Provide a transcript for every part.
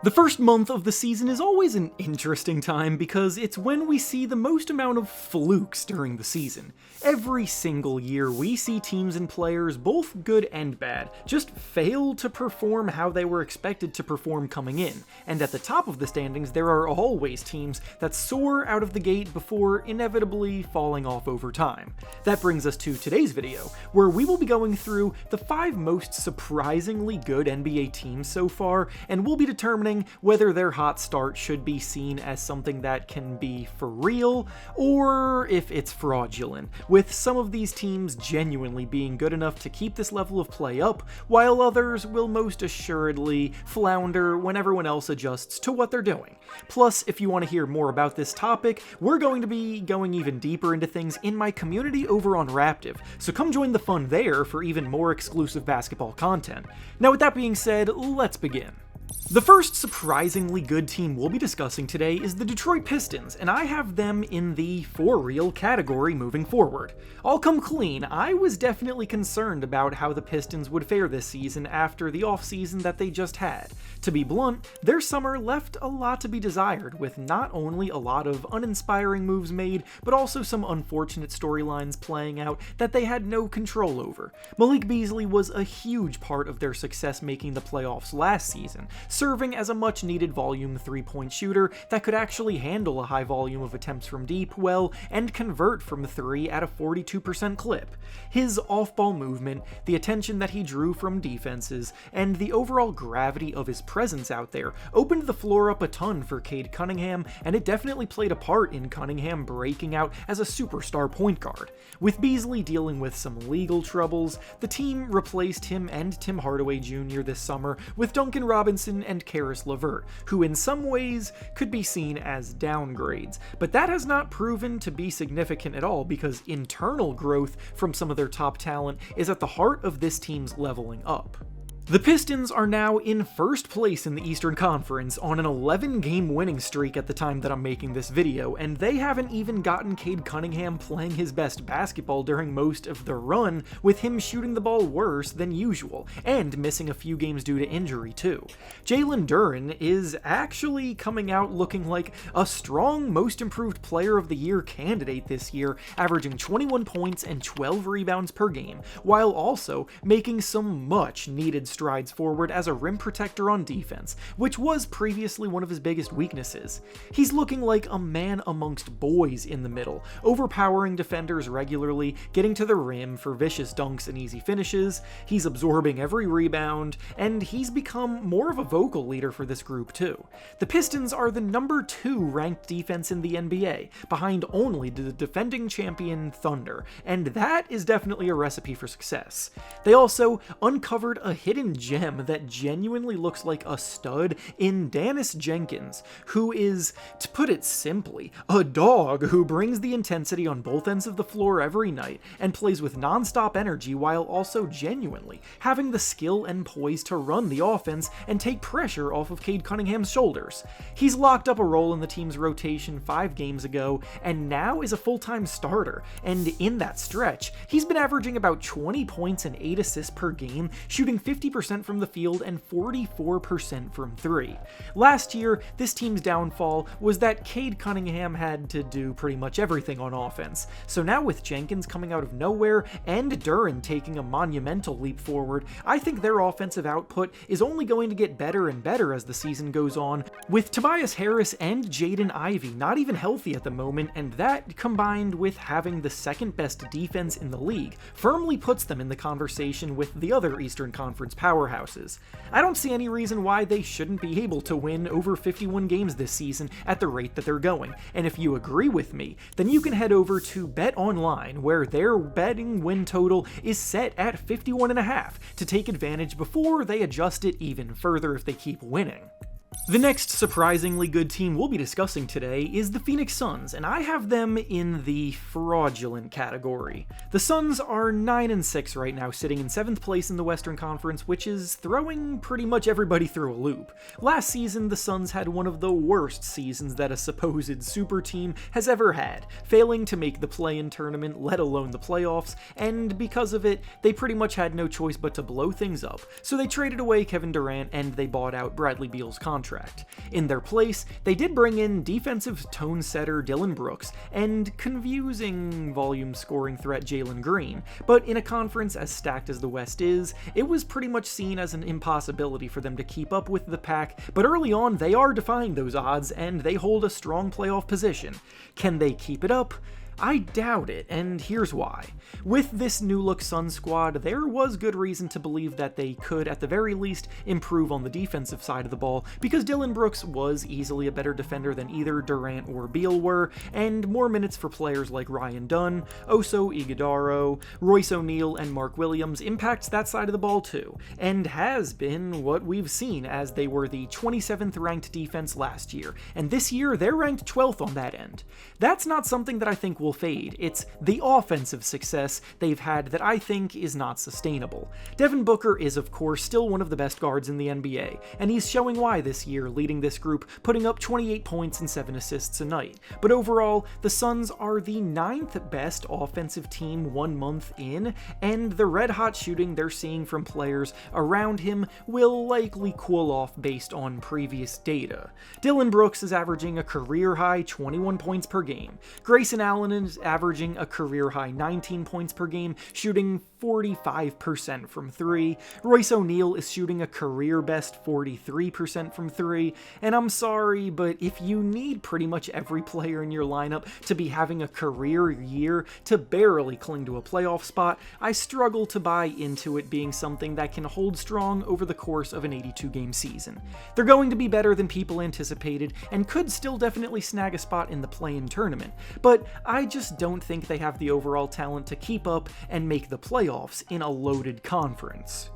The first month of the season is always an interesting time because it's when we see the most amount of flukes during the season. Every single year we see teams and players, both good and bad, just fail to perform how they were expected to perform coming in, and at the top of the standings there are always teams that soar out of the gate before inevitably falling off over time. That brings us to today's video, where we will be going through the 5 most surprisingly good NBA teams so far, and we'll be determining whether their hot start should be seen as something that can be for real, or if it's fraudulent, with some of these teams genuinely being good enough to keep this level of play up, while others will most assuredly flounder when everyone else adjusts to what they're doing. Plus, if you want to hear more about this topic, we're going to be going even deeper into things in my community over on Raptors, so come join the fun there for even more exclusive basketball content. Now with that being said, let's begin. The first surprisingly good team we'll be discussing today is the Detroit Pistons, and I have them in the for real category moving forward. I'll come clean, I was definitely concerned about how the Pistons would fare this season after the offseason that they just had. To be blunt, their summer left a lot to be desired, with not only a lot of uninspiring moves made, but also some unfortunate storylines playing out that they had no control over. Malik Beasley was a huge part of their success making the playoffs last season, serving as a much-needed volume 3-point shooter that could actually handle a high volume of attempts from deep well and convert from 3 at a 42% clip. His off-ball movement, the attention that he drew from defenses, and the overall gravity of his presence out there opened the floor up a ton for Cade Cunningham, and it definitely played a part in Cunningham breaking out as a superstar point guard. With Beasley dealing with some legal troubles, the team replaced him and Tim Hardaway Jr. this summer with Duncan Robinson and Karis LeVert, who in some ways could be seen as downgrades, but that has not proven to be significant at all because internal growth from some of their top talent is at the heart of this team's leveling up. The Pistons are now in first place in the Eastern Conference on an 11-game winning streak at the time that I'm making this video, and they haven't even gotten Cade Cunningham playing his best basketball during most of the run, with him shooting the ball worse than usual, and missing a few games due to injury too. Jalen Duren is actually coming out looking like a strong Most Improved Player of the Year candidate this year, averaging 21 points and 12 rebounds per game, while also making some much-needed strides forward as a rim protector on defense, which was previously one of his biggest weaknesses. He's looking like a man amongst boys in the middle, overpowering defenders regularly, getting to the rim for vicious dunks and easy finishes, he's absorbing every rebound, and he's become more of a vocal leader for this group too. The Pistons are the number 2 ranked defense in the NBA, behind only the defending champion Thunder, and that is definitely a recipe for success. They also uncovered a hidden gem that genuinely looks like a stud in Dennis Jenkins, who is, to put it simply, a dog who brings the intensity on both ends of the floor every night and plays with non-stop energy while also genuinely having the skill and poise to run the offense and take pressure off of Cade Cunningham's shoulders. He's locked up a role in the team's rotation 5 games ago and now is a full-time starter, and in that stretch, he's been averaging about 20 points and 8 assists per game, shooting 50% from the field and 44% from 3. Last year, this team's downfall was that Cade Cunningham had to do pretty much everything on offense. So now with Jenkins coming out of nowhere and Duren taking a monumental leap forward, I think their offensive output is only going to get better and better as the season goes on, with Tobias Harris and Jaden Ivey not even healthy at the moment, and that, combined with having the second best defense in the league, firmly puts them in the conversation with the other Eastern Conference powerhouses. I don't see any reason why they shouldn't be able to win over 51 games this season at the rate that they're going, and if you agree with me, then you can head over to BetOnline, where their betting win total is set at 51.5 to take advantage before they adjust it even further if they keep winning. The next surprisingly good team we'll be discussing today is the Phoenix Suns, and I have them in the fraudulent category. The Suns are 9-6 right now, sitting in 7th place in the Western Conference, which is throwing pretty much everybody through a loop. Last season, the Suns had one of the worst seasons that a supposed super team has ever had, failing to make the play-in tournament, let alone the playoffs, and because of it, they pretty much had no choice but to blow things up, so they traded away Kevin Durant and they bought out Bradley Beal's contract. contract. In their place, they did bring in defensive tone setter Dillon Brooks and confusing volume scoring threat Jalen Green, but in a conference as stacked as the West is, it was pretty much seen as an impossibility for them to keep up with the pack, but early on they are defying those odds and they hold a strong playoff position. Can they keep it up? I doubt it, and here's why. With this new-look Suns squad, there was good reason to believe that they could, at the very least, improve on the defensive side of the ball, because Dillon Brooks was easily a better defender than either Durant or Beal were, and more minutes for players like Ryan Dunn, Oso Ighodaro, Royce O'Neal, and Mark Williams impacts that side of the ball too, and has been what we've seen as they were the 27th ranked defense last year, and this year they're ranked 12th on that end. That's not something that I think will fade. It's the offensive success they've had that I think is not sustainable. Devin Booker is of course still one of the best guards in the NBA, and he's showing why this year, leading this group, putting up 28 points and 7 assists a night. But overall, the Suns are the 9th best offensive team 1 month in, and the red-hot shooting they're seeing from players around him will likely cool off based on previous data. Dillon Brooks is averaging a career-high 21 points per game. Grayson Allen is averaging a career-high 19 points per game, shooting 45% from 3. Royce O'Neal is shooting a career-best 43% from 3, and I'm sorry, but if you need pretty much every player in your lineup to be having a career year to barely cling to a playoff spot, I struggle to buy into it being something that can hold strong over the course of an 82-game season. They're going to be better than people anticipated, and could still definitely snag a spot in the play-in tournament, but I just don't think they have the overall talent to keep up and make the playoffs in a loaded conference.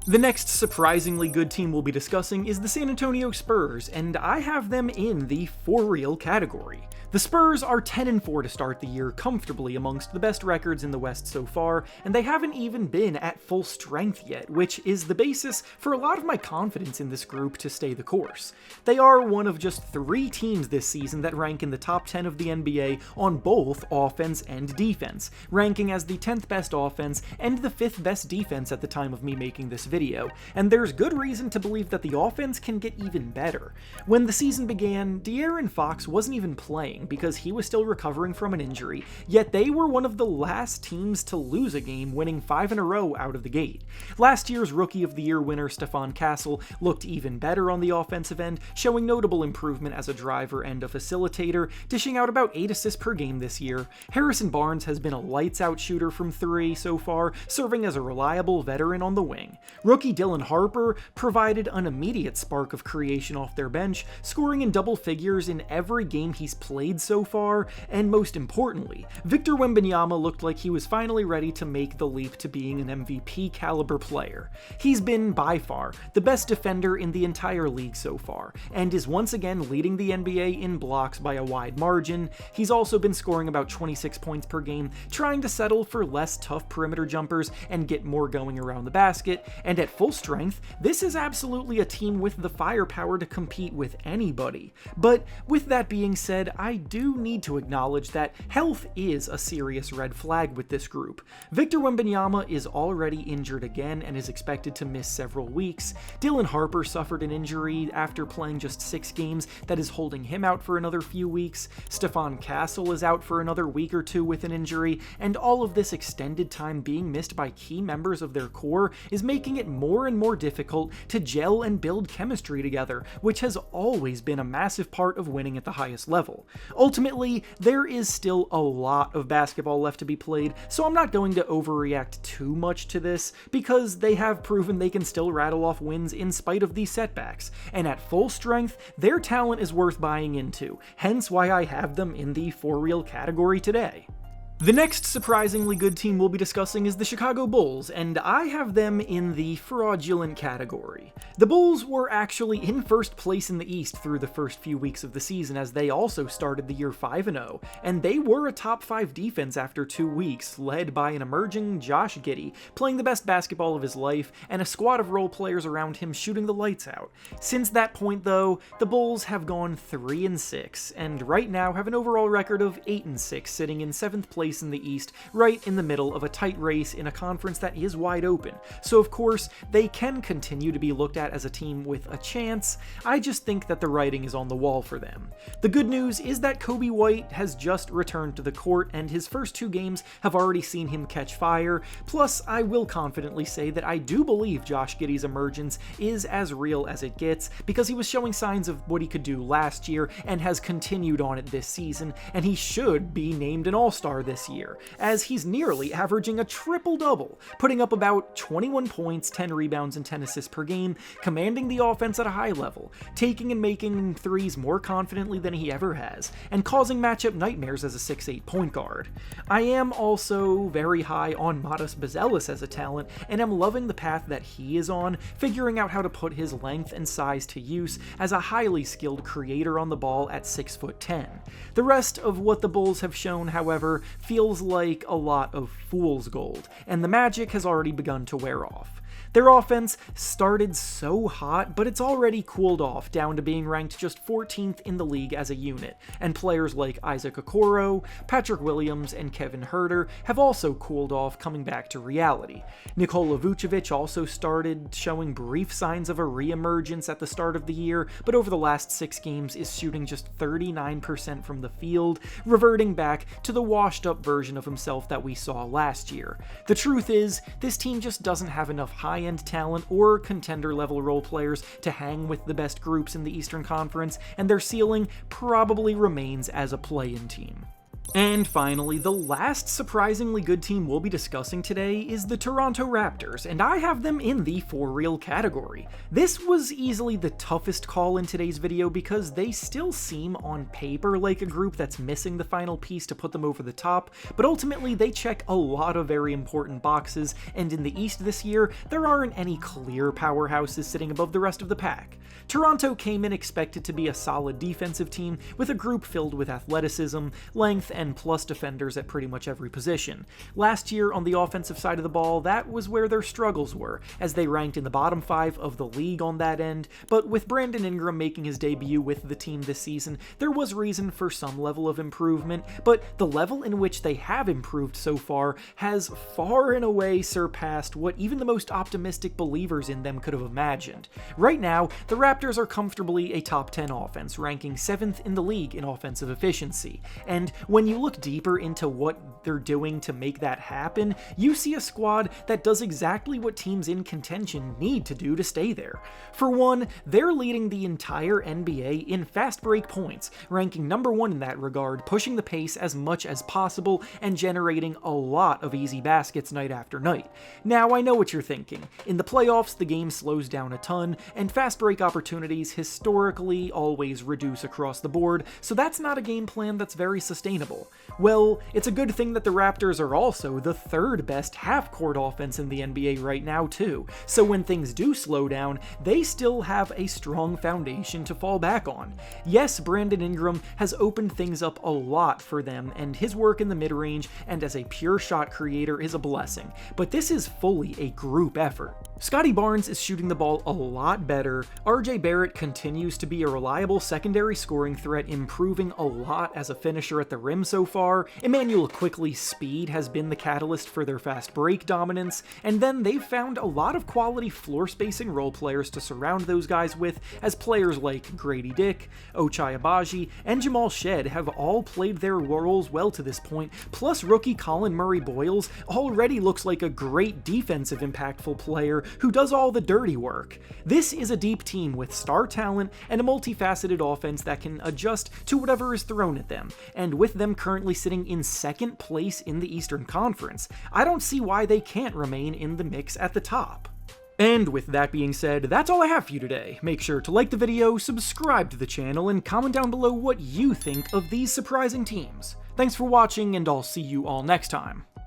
The next surprisingly good team we'll be discussing is the San Antonio Spurs, and I have them in the for real category. The Spurs are 10-4 to start the year comfortably amongst the best records in the West so far, and they haven't even been at full strength yet, which is the basis for a lot of my confidence in this group to stay the course. They are one of just 3 teams this season that rank in the top 10 of the NBA on both offense and defense, ranking as the 10th best offense and the 5th best defense at the time of me making this video, and there's good reason to believe that the offense can get even better. When the season began, De'Aaron Fox wasn't even playing because he was still recovering from an injury, yet they were one of the last teams to lose a game, winning 5 in a row out of the gate. Last year's Rookie of the Year winner Stephon Castle looked even better on the offensive end, showing notable improvement as a driver and a facilitator, dishing out about 8 assists per game this year. Harrison Barnes has been a lights-out shooter from 3 so far, serving as a reliable veteran on the wing. Rookie Dylan Harper provided an immediate spark of creation off their bench, scoring in double figures in every game he's played so far, and most importantly, Victor Wembanyama looked like he was finally ready to make the leap to being an MVP caliber player. He's been by far the best defender in the entire league so far, and is once again leading the NBA in blocks by a wide margin. He's also been scoring about 26 points per game, trying to settle for less tough perimeter jumpers and get more going around the basket, and at full strength, this is absolutely a team with the firepower to compete with anybody. But with that being said, I do need to acknowledge that health is a serious red flag with this group. Victor Wembanyama is already injured again and is expected to miss several weeks. Dylan Harper suffered an injury after playing just 6 games that is holding him out for another few weeks. Stephon Castle is out for another week or 2 with an injury, and all of this extended time being missed by key members of their core is making it more and more difficult to gel and build chemistry together, which has always been a massive part of winning at the highest level. Ultimately, there is still a lot of basketball left to be played, so I'm not going to overreact too much to this, because they have proven they can still rattle off wins in spite of these setbacks, and at full strength, their talent is worth buying into, hence why I have them in the for real category today. The next surprisingly good team we'll be discussing is the Chicago Bulls, and I have them in the fraudulent category. The Bulls were actually in first place in the East through the first few weeks of the season, as they also started the year 5-0, and they were a top 5 defense after 2 weeks, led by an emerging Josh Giddey, playing the best basketball of his life, and a squad of role players around him shooting the lights out. Since that point though, the Bulls have gone 3-6, and right now have an overall record of 8-6, sitting in 7th place place in the East, right in the middle of a tight race in a conference that is wide open. So of course, they can continue to be looked at as a team with a chance. I just think that the writing is on the wall for them. The good news is that Coby White has just returned to the court, and his first 2 games have already seen him catch fire. Plus, I will confidently say that I do believe Josh Giddey's emergence is as real as it gets, because he was showing signs of what he could do last year and has continued on it this season, and he should be named an All-Star this year, as he's nearly averaging a triple-double, putting up about 21 points, 10 rebounds, and 10 assists per game, commanding the offense at a high level, taking and making threes more confidently than he ever has, and causing matchup nightmares as a 6'8" point guard. I am also very high on Matas Buzelis as a talent, and am loving the path that he is on, figuring out how to put his length and size to use as a highly skilled creator on the ball at 6'10". The rest of what the Bulls have shown, however, feels like a lot of fool's gold, and the magic has already begun to wear off. Their offense started so hot, but it's already cooled off down to being ranked just 14th in the league as a unit, and players like Isaac Okoro, Patrick Williams, and Kevin Huerter have also cooled off, coming back to reality. Nikola Vucevic also started showing brief signs of a re-emergence at the start of the year, but over the last 6 games is shooting just 39% from the field, reverting back to the washed-up version of himself that we saw last year. The truth is, this team just doesn't have enough high-end talent or contender-level role players to hang with the best groups in the Eastern Conference, and their ceiling probably remains as a play-in team. And finally, the last surprisingly good team we'll be discussing today is the Toronto Raptors, and I have them in the for real category. This was easily the toughest call in today's video because they still seem on paper like a group that's missing the final piece to put them over the top, but ultimately they check a lot of very important boxes, and in the East this year, there aren't any clear powerhouses sitting above the rest of the pack. Toronto came in expected to be a solid defensive team with a group filled with athleticism, length, and plus defenders at pretty much every position. Last year, on the offensive side of the ball, that was where their struggles were, as they ranked in the bottom 5 of the league on that end, but with Brandon Ingram making his debut with the team this season, there was reason for some level of improvement, but the level in which they have improved so far has far and away surpassed what even the most optimistic believers in them could have imagined. Right now, the Raptors are comfortably a top 10 offense, ranking 7th in the league in offensive efficiency, and when you look deeper into what they're doing to make that happen, you see a squad that does exactly what teams in contention need to do to stay there. For one, they're leading the entire NBA in fast break points, ranking number 1 in that regard, pushing the pace as much as possible and generating a lot of easy baskets night after night. Now, I know what you're thinking. In the playoffs, the game slows down a ton, and fast break opportunities historically always reduce across the board, so that's not a game plan that's very sustainable. Well, it's a good thing that the Raptors are also the 3rd best half-court offense in the NBA right now too, so when things do slow down, they still have a strong foundation to fall back on. Yes, Brandon Ingram has opened things up a lot for them, and his work in the mid-range and as a pure shot creator is a blessing, but this is fully a group effort. Scotty Barnes is shooting the ball a lot better, RJ Barrett continues to be a reliable secondary scoring threat, improving a lot as a finisher at the rim so far, Immanuel Quickley's speed has been the catalyst for their fast break dominance, and then they've found a lot of quality floor spacing role players to surround those guys with, as players like Grady Dick, Ochai Agbaji, and Jamal Shead have all played their roles well to this point, plus rookie Colin Murray-Boyles already looks like a great defensive impactful player who does all the dirty work. This is a deep team with star talent and a multifaceted offense that can adjust to whatever is thrown at them, and with them currently sitting in 2nd place in the Eastern Conference, I don't see why they can't remain in the mix at the top. And with that being said, that's all I have for you today. Make sure to like the video, subscribe to the channel, and comment down below what you think of these surprising teams. Thanks for watching, and I'll see you all next time.